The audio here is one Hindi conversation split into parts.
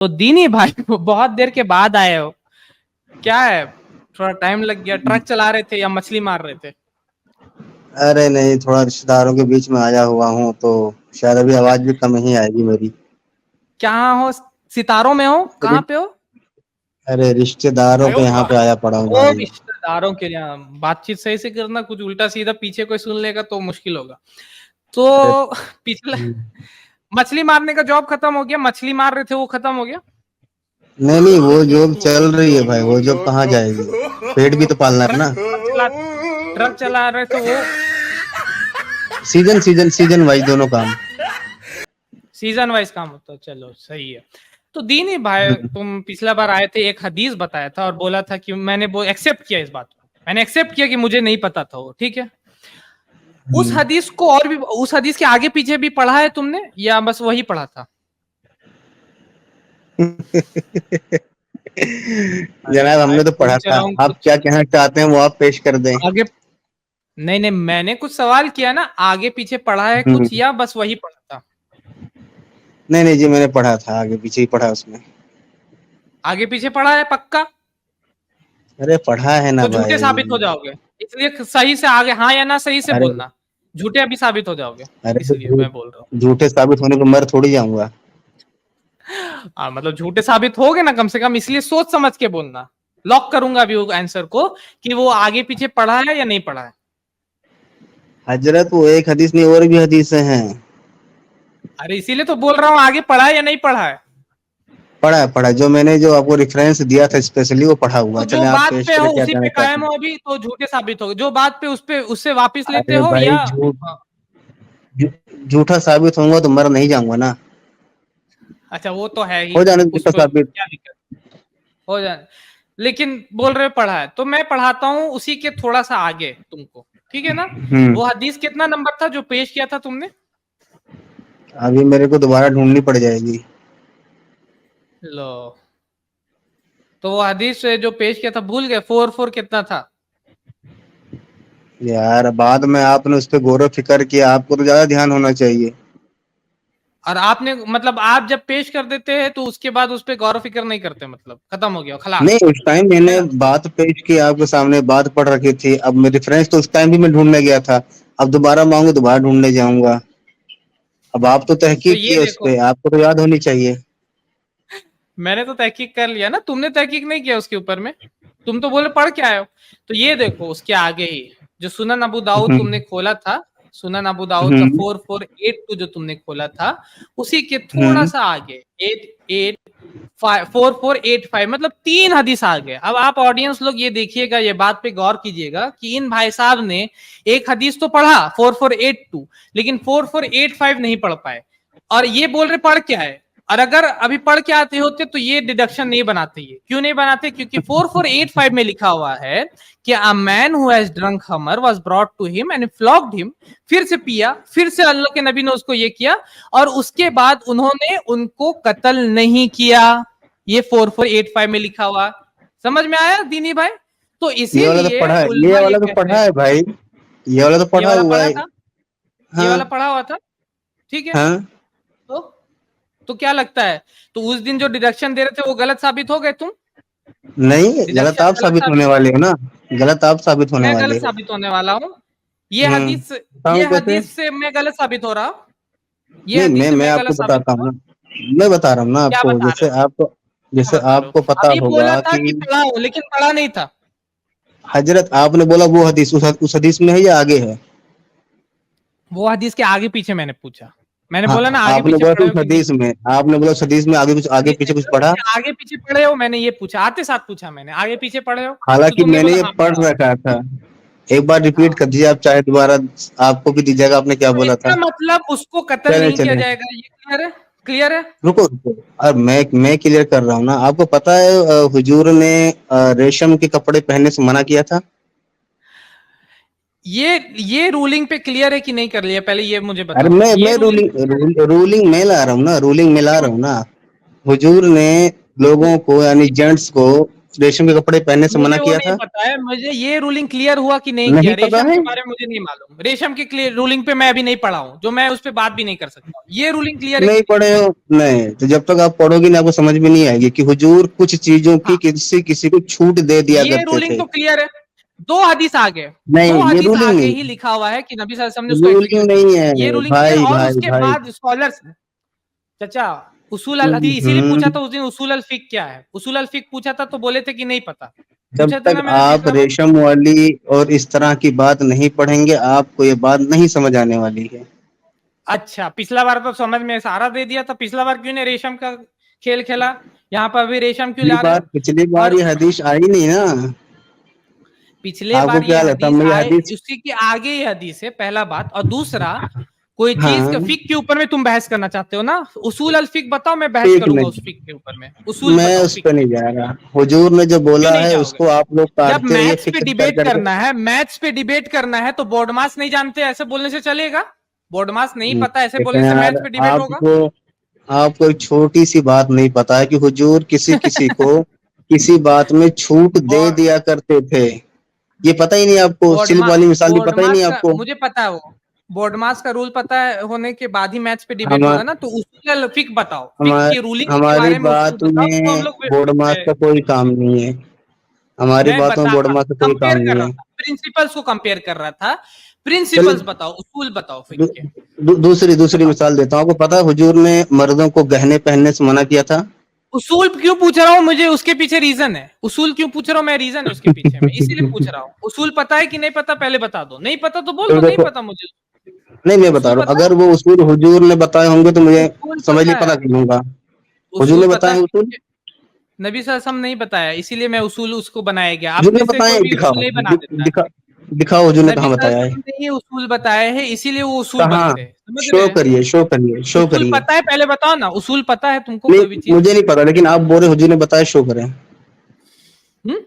तो दीनी भाई बहुत देर के बाद आए हो, क्या है? थोड़ा टाइम लग गया, ट्रक चला रहे थे या मछली मार रहे थे? अरे नहीं, थोड़ा रिश्तेदारों के बीच में आया हुआ हूँ, तो शायद अभी आवाज भी कम ही आएगी मेरी। कहाँ हो? सितारों में हो? कहाँ पे हो? अरे रिश्तेदारों के यहाँ पे आया पड़ा हूँ ओ, भाई। रिश्तेदारों के लिए बातचीत सही से करना, कुछ उल्टा सीधा पीछे कोई सुन लेगा तो मुश्किल होगा। तो पिछला मछली मारने का जॉब खत्म हो गया, मछली मार रहे थे वो खत्म हो गया? नहीं नहीं, वो जॉब चल रही है भाई, वो जॉब कहाँ जाएगी, पेट भी तो पालना है ट्रक ना। चला ट्रक चला रहे थे वो? सीजन सीजन सीजन वाइज दोनों काम। सीजन वाइज काम होता है, चलो सही है। तो दीनी भाई, तुम पिछला बार आए थे, एक हदीस बताया था और बोला था कि मैंने वो एक्सेप्ट किया, इस बात को मैंने एक्सेप्ट किया कि मुझे नहीं पता था वो, ठीक है। उस हदीस को और भी, उस हदीस के आगे पीछे भी पढ़ा है तुमने या बस वही पढ़ा था? जनाब हमने तो पढ़ा पूछ था, रहा हूँ आप कुछ क्या कहना चाहते हैं वो आप पेश कर दें। आगे। नहीं नहीं, मैंने कुछ सवाल किया ना, आगे पीछे पढ़ा है कुछ या बस वही पढ़ा था? नहीं नहीं जी, मैंने पढ़ा था, आगे पीछे ही पढ़ा उसमें। आगे पीछे पढ़ा है पक्का? अरे पढ़ा है ना तो झूठे भाई। साबित हो जाओगे, इसलिए सही से आगे हाँ या ना सही से अरे बोलना। झूठे अभी साबित हो जाओगे, अरे तो इसलिए मैं बोल रहा झूठे साबित होने को मर थोड़ी जाऊंगा। हूँ। मतलब झूठे साबित हो गए ना कम से कम, इसलिए सोच समझ के बोलना। लॉक करूंगा अभी वो आंसर को कि वो आगे पीछे पढ़ा है या नहीं पढ़ा है। हजरत वो एक हदीस नहीं, और भी हदीसें हैं। अरे इसीलिए तो बोल रहा हूँ, आगे पढ़ा है या नहीं पढ़ा है। पढ़ा, जो मैंने जो आपको रेफरेंस दिया था स्पेशली वो पढ़ा हुआ। तो जो चले आप बात पेश पे हो करें, क्या उसी कहना पे चाहते कायम हैं। हो अभी, तो झूठे साबित हो, जो बात पे उस पे उससे वापिस लेते अरे हो भाई या? हाँ। झूठा साबित होऊंगा तो मर नहीं जाऊंगा ना। अच्छा वो तो है ही, हो जाने दो झूठा उसको साबित। क्या दिक्कत हो जाए। लेकिन बोल रहे पढ़ा है तो मैं पढ़ाता हूँ उसी के थोड़ा सा आगे तुमको, ठीक है ना। वो हदीस कितना नंबर था जो पेश किया था तुमने? अभी मेरे को दोबारा ढूंढनी पड़ जाएगी। लो, तो वो हदीस जो पेश किया था भूल गए? 4 कितना था? यार बाद में आपने उस पर गौर फिक्र किया, आपको तो ज्यादा ध्यान होना चाहिए। और आपने मतलब आप जब पेश कर देते हैं तो उसके बाद उस पर गौर फिक्र नहीं करते, मतलब खत्म हो गया खलास, नहीं, उस टाइम है मैंने ना। बात पेश की आपके सामने, बात पढ़ रखी थी। अब मैं रेफरेंस तो उस टाइम भी मैं ढूंढने गया था, अब दोबारा मांगू दोबारा ढूंढने जाऊंगा। अब आप तो तो तहकीक ये किए उस देखो, पे, आपको तो याद होनी चाहिए। मैंने तो तहकीक कर लिया ना, तुमने तहकीक नहीं किया उसके ऊपर में। तुम तो बोले पढ़ के आए हो। तो ये देखो उसके आगे ही जो सुनन अबू दाऊद तुमने खोला था, सुनन अबू दाऊद का हम्म 4482 जो तुमने खोला था, उसी के थोड़ा हम्म सा आगे 4485, मतलब 3 हदीस आ गए। अब आप ऑडियंस लोग ये देखिएगा, ये बात पे गौर कीजिएगा कि इन भाई साहब ने एक हदीस तो पढ़ा 4482, लेकिन 4485 नहीं पढ़ पाए, और ये बोल रहे पढ़ क्या है। और अगर अभी पढ़ के आते होते तो ये डिडक्शन नहीं बनाते। ये क्यों नहीं बनाते? क्योंकि 4485 में लिखा हुआ है कि a man who has drunk hammer was brought to him and flogged him. फिर से पिया, फिर से अल्लाह के नबी ने उसको ये किया, और उसके बाद उन्होंने उनको कत्ल नहीं किया। ये 4485 में लिखा हुआ। समझ में आया दीनी भाई? तो ये वाला तो इसीलिए पढ़ा है, ये उल्मा ये वाला तो कहते पढ़ा हैं। है भाई, ये वाला तो ये पढ़ा वाला हुआ पढ़ा है। था, ये हाँ वाला पढ़ा हुआ था, ठीक है। हाँ। तो तो क्या लगता है, तो उस दिन जो डिडक्शन दे रहे थे वो गलत साबित हो गए तुम? नहीं, गलत डिडक्शन आप गलत साबित होने साबित हो वाले गए। हो ना, गलत आप साबित होने मैं वाले गलत हो। साबित होने वाला हूँ? ये हदीस, ये बताऊं कैसे। हदीस से मैं गलत साबित हो रहा हूँ? ये नहीं, हदीस मैं से मैं मैं आपको गलत साबित बताता हो हूँ रहा ना, हूँ? मैं बता रहा हूँ ना क्या आपको। बता रहे हो? क्या जैसे बता रहे हो? आपको पता अभी बोला होगा था कि कि पढ़ा हो, लेकिन पढ़ा नहीं था। हजरत आपने बोला वो हदीस उस हदीस में है या आगे है। वो हदीस के आगे पीछे मैंने पूछा। मैंने हाँ, बोला ना आगे आपने पीछे बोला था पढ़े हो उस कि नहीं। हदीस में, आपने बोला उस हदीस में आगे कुछ आगे नहीं पीछे नहीं, कुछ पढ़ा। उसके आगे पीछे पढ़े हो मैंने ये पूछा, आते साथ पूछा मैंने, आगे पीछे पढ़े हो? तो हालांकि तुमने मैंने बोला ये हाँ पढ़ पढ़ा हो। रखा था। एक बार रिपीट हाँ, कर दीजिए, आप चाहे दोबारा आपको भी दीजिएगा, आपने क्या तो बोला इसका था। मतलब उसको कत्ल चले नहीं किया चले, जाएगा, ये क्लियर है? क्लियर है? रुको रुको। अब मैं क्लियर कर रहा हूँ ना, आपको पता है हुजूर ने रेशम के कपड़े पहनने से मना किया था। ये रूलिंग पे क्लियर है कि नहीं कर लिया, पहले ये मुझे अरे बताओ, ये मैं रूलिंग पे क्लियर है? रूलिंग में ला रहा हूँ ना, रूलिंग में ला क्यों? रहा हूँ ना। हुजूर ने लोगों को यानी जेंट्स को रेशम के कपड़े पहनने से मना मुझे वो किया नहीं था? पता है, मुझे ये रूलिंग क्लियर हुआ कि नहीं नहीं किया, पता रेशम है? के बारे में मुझे नहीं मालूम। रेशम के क्लियर रूलिंग पे मैं अभी नहीं पढ़ा हूँ, जो मैं उस पर बात भी नहीं कर सकता हूँ। ये रूलिंग क्लियर है कि नहीं नहीं? पढ़े हो? नहीं, तो जब तक आप पढ़ोगे ना आपको समझ में नहीं आएगी कि हुजूर कुछ चीजों की हाँ, किसी किसी को छूट दे दिया ये करते रूलिंग थे। तो क्लियर है। दो हदीस आगे, नहीं, दो ये हदीस रूलिंग आगे नहीं, ही लिखा हुआ है कि नबी सल्लल्लाहु अलैहि वसल्लम ने उसको रूलिंग एग्जीक्यूट नहीं किया। है ये रूलिंग क्लियर। भाई, और भाई, उसके भाई। बाद स्कॉलर्स, चाचा, उसूल अल हदीस इसीलिए पूछा हम्म। था उस दिन, उसूल अल फिक क्या है? उसूल अल फिक पूछा था तो बोले थे कि नहीं पता। जब पूछा था तक ना मैंने आप पिछला बार। रेशम वाली और इस तरह की बात नहीं पढ़ेंगे आपको ये बात नहीं समझ आने वाली है। अच्छा, पिछला बार तो समझ में सारा दे दिया था, पिछला बार क्यों नहीं रेशम का खेल खेला? यहाँ पर अभी रेशम क्यों ला रहे हो? पिछली बार और ये हदीस आई नहीं ना। पिछले आपको बार ये क्या लगता है हदीस मैं ये आए, हदीस? उसी के आगे ये हदीस है, पहला बात। और दूसरा, कोई चीज हाँ, के फिक के ऊपर में तुम बहस करना चाहते हो ना, उसूल अल फिक बताओ, मैं बहस ठीक करूंगा उस नहीं, फिक के ऊपर में। उसूल मैं बताओ उस फिक पर के। नहीं जा रहा। हुजूर ने जो क्यों बोला नहीं है जाओगे? उसको आप लोग जब काटते रहिए मैथ्स पे फिक्र कर डिबेट करके। करना है, मैथ्स पे डिबेट करना है, तो बोर्ड मास नहीं जानते ऐसे बोलने से चलेगा? बोर्ड मास नहीं पता ऐसे लेकिन बोलने से यार मैथ्स पे डिबेट होगा? आपको आपको एक छोटी सी बात नहीं पता है कि हुजूर किसी किसी को किसी बात में छूट दे बोर्ड दिया करते थे। ये पता ही नहीं आपको? बोर्ड सिल्क मा वाली मिसाल भी बोर्ड पता ही मास नहीं का आपको? मुझे पता है वो। बोर्ड मास का रूल पता है होने के बाद ही मैथ्स पे डिबेट हम होगा ना, तो उसूल फिक बताओ, फिक हमार, की रूलिंग के हमारी बारे में उसूल बात बताओ, तो हम में लोग बोर्ड मास का कोई काम नहीं है। हमारी मैं बातों में बता बोर्ड रहा मास का कोई काम कंपेयर कर नहीं रहा है। था, प्रिंसिपल्स को कंपेयर कर रहा था। चलिए प्रिंसिपल्स बताओ, उसूल बताओ फिक के। दूसरी दूसरी बताओ मिसाल देता हूँ। आपको पता है हुजूर ने मर्दों को गहने पहनने से मना किया था? उसूल क्यों पूछ रहा हूँ, मुझे उसके पीछे रीजन है। उसूल क्यों पूछ रहा हूँ मैं, रीजन है उसके पीछे में, इसीलिए पूछ रहा हूँ। उसूल पता है कि नहीं पता पहले बता दो, नहीं पता तो बोल तो दो नहीं देखो, पता मुझे। नहीं मैं बता उसूल रहा हूँ, पता है, अगर वो उसूल हुजूर ने बताए होंगे तो मुझे उसूल समझ नहीं पता पता है, क्यों लूंगा। हुजूर उसूल ने पता बताए है उसूल, मुझे। नबी सल्लल्लाहु अलैहि वसल्लम नहीं बताया, इसीलिए मैं उसूल उसको बनाया गया। हुजूर आप ने में से बताए, कोई भी उसूल दिखाओ नहीं बना देता है। दिखाओ हुजूर ने नबी कहाँ सल्लल्लाहु बताया अलैहि है? वसल्लम ने ये उसूल बताए हैं, इसीलिए वो उसूल कहाँ? बनते हैं, समझ रहे हैं? शो करिए, शो उसूल करिए। पता है पहले बताओ ना, उसूल पता है तुमको कोई भी नहीं चीज? मुझे नहीं पता, लेकिन आप बोल रहे हुजूर ने बताया, शो करें। हम्म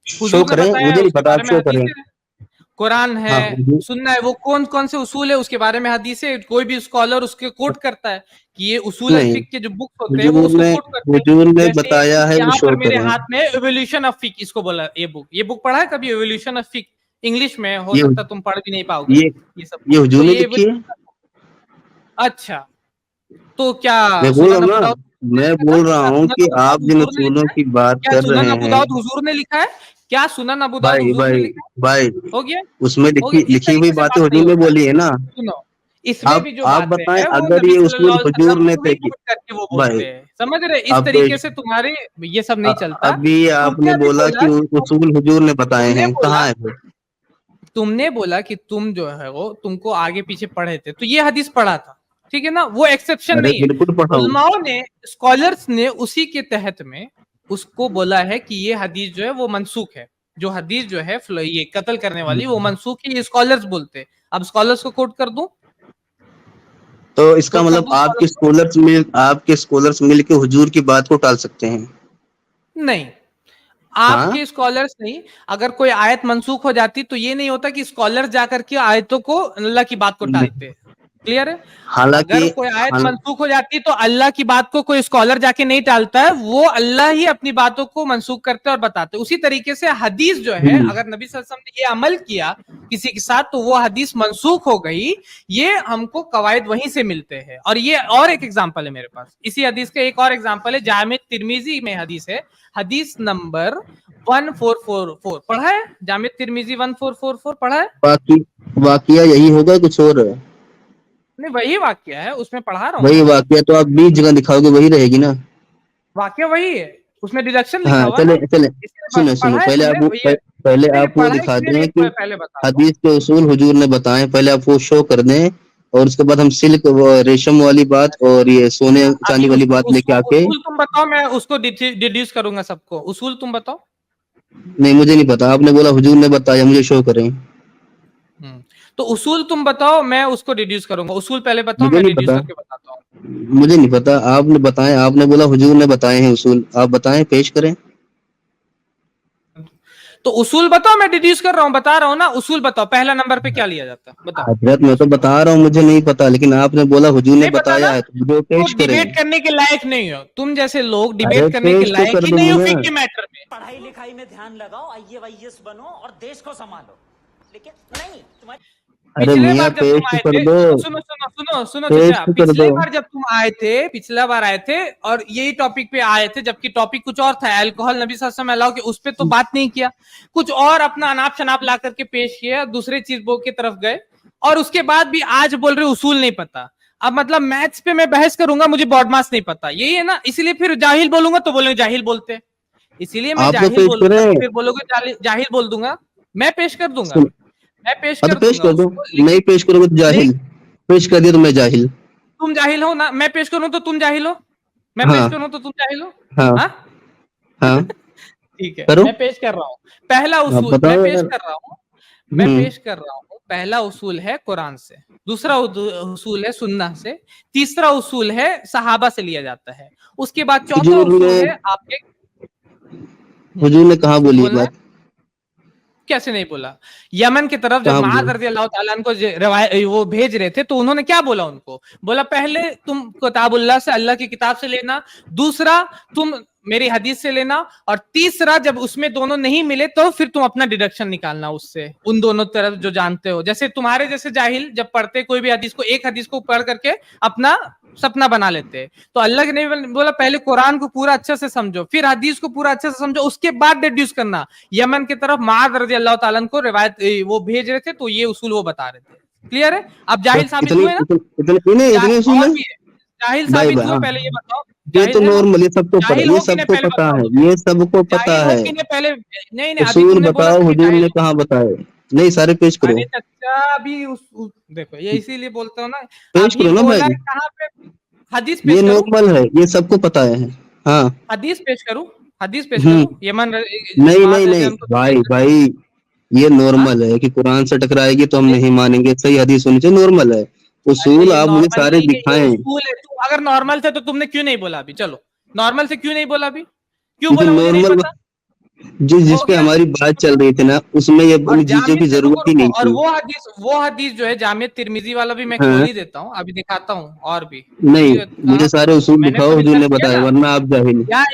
शो हुजूर ने करें, बताया है, मुझे नहीं उसके पता, आप बारे में शो करें। हदीसें हैं, कुरान है, हाँ हुजूर, सुन्ना है। वो कौन कौन से उसूल है उसके बारे में हदीसें, कोई भी स्कॉलर उसके कोट करता है कि ये उसूल अल नहीं, फिक के जो बुक्स होते हैं वो हुजूर उसको ने कोट करते हैं। हुजूर ने जैसे बताया है वो यहाँ पर शो मेरे करें। हाथ में एवोल्यूशन ऑफ फिक, इसको बोला ये बुक पढ़ा है कभी? एवोल्यूशन ऑफ फिक इंग्लिश में, हो ये सकता है तुम पढ़ भी नहीं पाओगे ये ये सब ये बुक, हुजूर तो ने ये लिखी है। अच्छा, तो क्या मैं बोल रहा सुनन हूँ अबू ना, दाऊद ने मैं लिखा था? बोल रहा क्या हूँ सुनन कि अबू दाऊद आप जिन हुजूर ने उसूलों लिखा है? की बात क्या कर सुनन रहे अबू हैं। दाऊद हुजूर ने लिखा है? क्या सुनन अबू दाऊद भाई, हुजूर ने भाई, लिखा है? भाई, हो गया, उसमें हो गया। लिखी इस लिखी हुई तरीके से बातें बात नहीं हुजूर ने होता है। बोली है ना। सुनो, इसमें भी जो आप बातें बताएं, हैं वो अगर नबी ये उसूल सल्लल्लाहु अलैहि हुजूर वसल्लम ने को थे ही कि कोट करके वो भाई, बोलते हैं, समझ रहे? इस अब तरीके से तुम्हारे ये सब नहीं चलता। अभी आपने तुमने अभी बोला बोला कि कि उसूल हुजूर ने बताए तुमने हैं, बोला कहाँ है वो? तुमने बोला कि तुम जो है वो तुमको आगे पीछे पढ़े थे, तो ये हदीस पढ़ा था, ठीक है ना? वो एक्सेप्शन अरे नहीं है। बिल्कुल पढ़ा हूँ। उलमाओं ने, स्कॉलर्स ने उसी के तहत में उसको बोला है कि ये हदीस जो है वो मनसूख है। जो हदीस जो है ये कत्ल करने वाली, वो मनसूख है, ये स्कॉलर्स बोलते हैं। अब स्कॉलर्स को कोट कर दूं? तो इसका कोट कर मतलब दूं स्कॉलर्स को? आपके स्कॉलर्स मिल के हुजूर की बात को टाल सकते हैं? नहीं, हाँ, आपके स्कॉलर्स नहीं। अगर कोई आयत मनसूख हो जाती तो ये नहीं होता कि स्कॉलर जाकर के आयतों को, अल्लाह की बात को टालते। क्लियर है? हालांकि अगर कोई आयत हाल, मनसूख हो जाती तो अल्लाह की बात को कोई स्कॉलर जाके नहीं टालता है, वो अल्लाह ही अपनी बातों को मनसूख करते और बताते। उसी तरीके से हदीस जो है, अगर नबी सल्लल्लाहु अलैहि वसल्लम ने ये अमल किया किसी के साथ तो वो हदीस मनसूख हो गई। ये हमको कवायद वहीं से मिलते हैं। और ये और एक एग्जांपल है मेरे पास, इसी हदीस का एक और एग्जांपल है, जामे तिरमिजी में हदीस है, हदीस नंबर 1444 पढ़ा है? जामे तिरमिजी 1444 पढ़ा है? बाकी वाकया यही होगा, कुछ और है? नहीं, वही वाक्य है, उसमें पढ़ा रहा हूं वही मैं। वाकया तो आप 20 जगह दिखाओगे, वही रहेगी ना? वाक्य वही है, उसमें डिडक्शन लिखा हाँ, हुआ चले ना। चले, इसलिए सुनो सुनो, पढ़ा है तुमने ये? पहले नहीं आप वो पढ़ा है दिखा इसलिए दें नहीं, कि पहले बता दो। हदीस के उसूल हुजूर ने बताए, पहले आप वो शो कर दें। और उसके बाद हम सिल्क रेशम वाली बात और ये सोने अभी चांदी वाली बात लेके आके। उसूल तुम बताओ, मैं उसको डिड्यूस करूंगा सबको। उसूल तुम बताओ। नहीं मुझे नहीं पता, आपने बोला हुजूर ने बताया, मुझे शो करें। तो उसूल तुम बताओ, मैं उसको डिड्यूस करूंगा। उसूल पहले बताओ, मुझे मैं नहीं डिड्यूस पता, करके बताता हूँ। मुझे नहीं पता, आपने बताए, आपने बोला हुजूर ने बताए हैं उसूल, आप बताएं, पेश करें। तो उसूल बताओ, मैं डिड्यूस कर रहा हूँ, बता रहा हूँ ना। उसूल बताओ, पहला नंबर पे क्या लिया जाता है, बताओ। हजरत मैं तो बता रहा हूँ मुझे नहीं पता, लेकिन आपने बोला हुजूर ने नहीं पता बताया ना, है तो मुझे तो पेश करें। डिबेट करने के लायक नहीं हो तुम। जैसे लोग अरे डिबेट करने के पेश तो लायक कर ही नहीं हो दूंगा फिक ना। के मैटर में। पढ़ाई लिखाई में ध्यान लगाओ, IAS बनो और देश को संभालो। लेकिन नहीं, तुम्हारी अरे पिछले मियाँ बार जब तुम पेस्ट आए कर थे, दो, सुनो सुनो सुनो सुनो पेस्ट चाचा, कर पिछले दो। बार जब तुम आए थे, पिछला बार आए थे और यही टॉपिक पे आए थे, जबकि टॉपिक कुछ और था, अल्कोहल नबी सल्लल्लाहु अलैहि वसल्लम अलाउ के, उस पे तो बात नहीं किया, कुछ और अपना अनाप शनाप ला करके पेश किया, दूसरे चीज बो की तरफ गए, और उसके बाद भी आज बोल रहे उसूल नहीं पता। अब मतलब मैथ्स पे मैं बहस करूंगा, मुझे बॉड मास नहीं पता, यही है ना, इसलिए फिर जाहिल बोलूंगा तो बोलेंगे जाहिल बोलते हैं, इसीलिए मैं आप तो जाहिल पेश बोलूंगा, करें। फिर बोलोगे जाहिल बोल दूंगा। मैं पेश कर दूंगा, सुन, मैं पेश हाँ तो कर पेश दूंगा कर दो। उसको, लेकिन नहीं पेश करोगे तो जाहिल, पेश कर दिया तो मैं जाहिल। तुम जाहिल हो ना, मैं पेश करूं तो तुम जाहिल हो, मैं पेश हाँ करूं तो तुम जाहिल हो। हाँ हाँ हाँ, ठीक है, करो। मैं पेश कर रहा हूं। पहला आप उसूल मैं बताओ पेश यार। कर रहा हूं, मैं हम्म। पेश कर रहा हूं। पहला उसूल है कुरान से, दूसरा उसूल है सुन्ना से, तीसरा उसूल है सहाबा से लिया जाता है, उसके बाद चौथा हुजूर ने उसूल है आपके। हुजूर ने कहाँ बोली ये बोलना है, बात? कैसे नहीं बोला? यमन की तरफ जब कहाँ मुआज बोली? रज़ी अल्लाह तआला को वो भेज रहे थे, तो उन्होंने क्या बोला उनको? बोला पहले तुम किताबुल्लाह से, अल्लाह की किताब से लेना, दूसरा तुम मेरी हदीस से लेना, और तीसरा जब उसमें दोनों नहीं मिले तो फिर तुम अपना डिडक्शन निकालना उससे, उन दोनों तरफ जो जानते हो। जैसे तुम्हारे जैसे जाहिल जब पढ़ते कोई भी हदीस को, एक हदीस को पढ़ करके अपना सपना बना लेते हैं, तो अल्लाह के नबी ने बोला पहले कुरान को पूरा अच्छे से समझो, फिर हदीस को पूरा अच्छे से समझो, उसके बाद डिड्यूस करना। यमन की तरफ मुआज रज़ी अल्लाह तआला को रिवायत वो भेज रहे थे, तो ये उसूल वो बता रहे थे। क्लियर है? आप जाहिल साबित इतनी हुए ना? इतने इतने इतने उसूल और है? भी है, जाहिल भाई साबित भाई हुए, हाँ, पहले ये बताओ। ये तो जाहिल है ना? नॉर्मल, ये सबको पता, जाहिल ये हो कि नहीं सबको पहले पता बताओ है, मुझे, ये सबको पता जाहिल हो है। कि नहीं पहले? नहीं नहीं, अभी उसूल तुमने बोला बताओ, था कि हुजूर जाहिल ने हो। कहाँ बताए? नहीं सारे पेश करो। अरे चाचा, अभी देखो, ये इसीलिए बोलता हूँ ना, पेश अभी करो ना बोला भाई, है कहाँ पे? हदीस ये पेश करूं? नॉर्मल है, ये सबको पता है। हाँ। हदीस पेश करूं? हदीस पेश हम्म। करूं? यमन नहीं मुआज नहीं रज़ी नहीं अल्लाह को भाई भेज रहे थे। भाई, ये हाँ? नॉर्मल है कि कुरान से टकराएगी तो हम नहीं, नहीं मानेंगे, सही हदीस होनी चाहिए, नॉर्मल है। अरे उसूल ये आप मुझे नॉर्मल सारे नहीं है, ये दिखाएं। उसूल है। तू अगर नॉर्मल थे तो तुमने क्यों नहीं बोला अभी? चलो, नॉर्मल से क्यों नहीं बोला अभी? क्यों जो बोला मुझे नहीं नॉर्मल, पता? जिस हो पे गया। हमारी बात चल रही थी ना, उसमें ये और उन चीजों जामिया की रुको जरूरत ही रुको, नहीं और थी। वो हदीस जो है जामिया तिर्मिजी वाला भी मैं खोल हाँ। ही देता हूँ, अभी दिखाता हूँ, और भी नहीं, ये कहाँ मुझे पे सारे उसूल मैंने दिखाओ, तो हुजूर डिस्कस ने किया बताया, ना। वरना आप जाहिल। यहाँ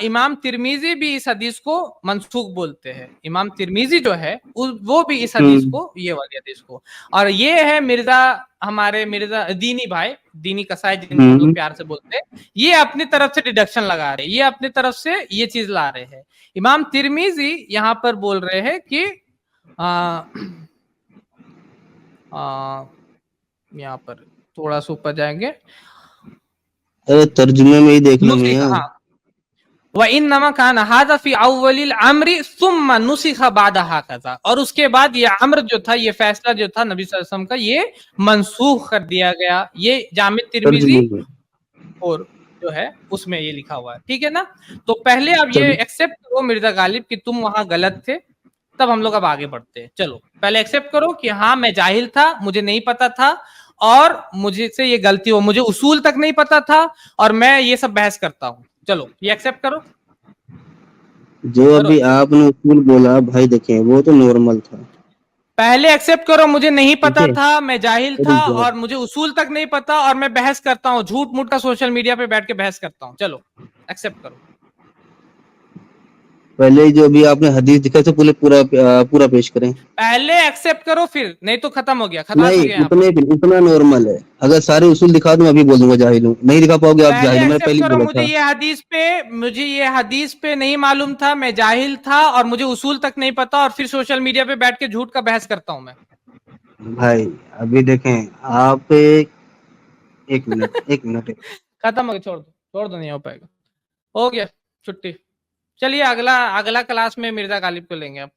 इमाम तिर्मिजी भी इस हदीस को मनसूख बोलते हैं। इमाम तिर्मिजी जो है वो भी इस हदीस हम्म। को, ये वाली हदीस को, और ये है मिर्जा, हमारे मिर्जा दीनी भाई, दीनी कसाई जिनको हम लोग हम्म। प्यार से बोलते हैं, ये अपनी तरफ से डिडक्शन लगा रहे हैं, ये अपनी तरफ से ये चीज ला रहे हैं। इमाम तिर्मिजी यहाँ पर बोल रहे हैं कि आ, यहाँ पर थोड़ा सा ऊपर जाएंगे, अरे तर्जुमे में ही देख लो नुसिख, मियाँ। हाँ, व इन्नमा कान हाज़ा फी अव्वलिल अम्रि सुम्मा नुसिखा बादा हाकज़ा, और उसके बाद ये अम्र जो था, ये फैसला जो था नबी सल्लल्लाहु अलैहि वसल्लम का, ये मनसूख कर दिया गया। ये जामिया तिर्मिजी तर्जुमे में। और जो है उसमें ये लिखा हुआ है, ठीक है ना? तो पहले अब ये तर्ज- एक्सेप्ट करो मिर्जा गालिब कि तुम वहां गलत थे, तब हम लोग अब आगे बढ़ते हैं। चलो, पहले एक्सेप्ट करो कि हाँ मैं जाहिल था, मुझे नहीं पता था, और मुझे से ये गलती हो, मुझे उसूल तक नहीं पता था, और मैं ये सब बहस करता हूँ। चलो, ये एक्सेप्ट करो, जो करो अभी एक्सेप्ट। आपने उसूल बोला भाई, देखें वो तो नॉर्मल था। पहले एक्सेप्ट करो, मुझे नहीं ठीक पता है। था, मैं जाहिल अरे था, यार, और मुझे उसूल तक नहीं पता, और मैं बहस करता हूँ, झूठ मूठ का सोशल मीडिया पे बैठ के बहस करता हूँ। चलो, एक्सेप्ट करो। पहले जो अभी आपने हदीस दिखाई तो पूरा पेश करें। पहले एक्सेप्ट करो, फिर नहीं तो खत्म हो गया, खलास नहीं, हो गया यहाँ पर। उतने भी उतना नॉर्मल है। अगर सारे उसूल दिखा दूं अभी बोल दूंगा जाहिल हूँ, नहीं दिखा पाओगे आप पहले जाहिल हो, मैंने एक्सेप्ट पहले ही करो, बोला था। मुझे ये हदीस पे नहीं मालूम था, मैं जाहिल था, और मुझे उसूल तक नहीं पता, और फिर सोशल मीडिया पे बैठ के झूठ का बहस करता हूँ मैं। भाई अभी देखें आप, एक मिनट। खत्म हो गया, छोड़ दो, नहीं हो पाएगा, हो गया, छुट्टी। चलिए, अगला अगला क्लास में मिर्जा गालिब को लेंगे अब।